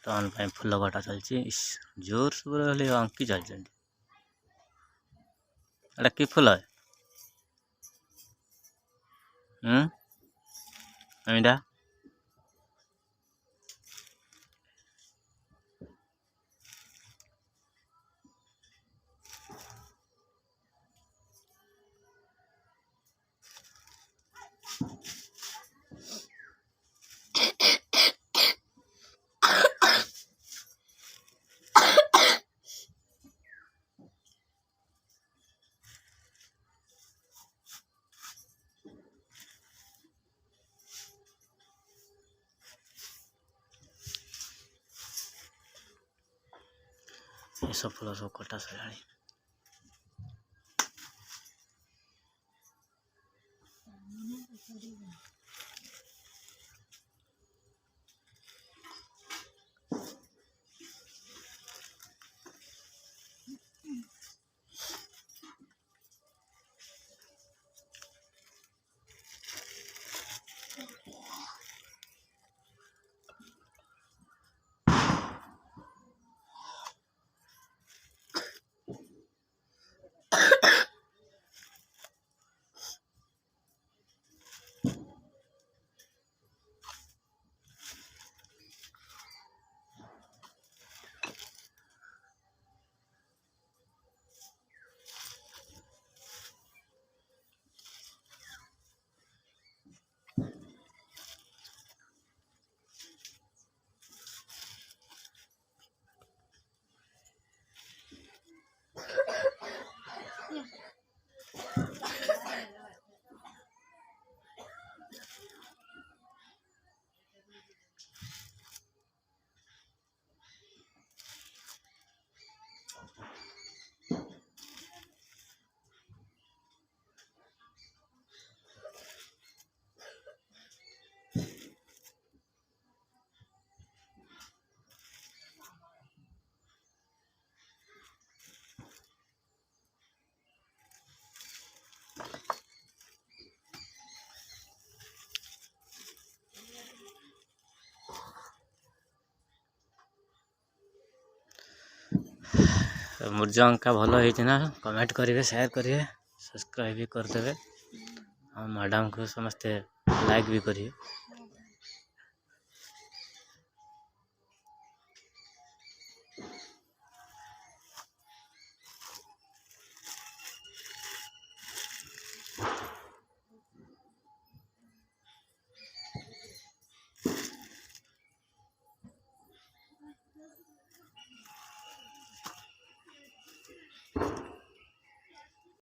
ବର୍ତ୍ତମାନ ପାଇଁ ଫୁଲ କଟା ଚାଲିଛି। ଜୋର ସୋର ହେଲେ ଅଙ୍କି ଚାଲିଛନ୍ତି। ଏଇଟା କି ଫୁଲ? ଏଇଟା ଏସବୁ ଫୁଲ ସବୁ କଟା ସରିଲାଣି। ମୂର୍ଜ ଅଙ୍କା ଭଲ ହେଇଛି ନା? କମେଣ୍ଟ କରିବେ, ସେୟାର କରିବେ, ସବସ୍କ୍ରାଇବ୍ ବି କରିଦେବେ। ଆଉ ମ୍ୟାଡ଼ାମକୁ ସମସ୍ତେ ଲାଇକ୍ ବି କରିବେ।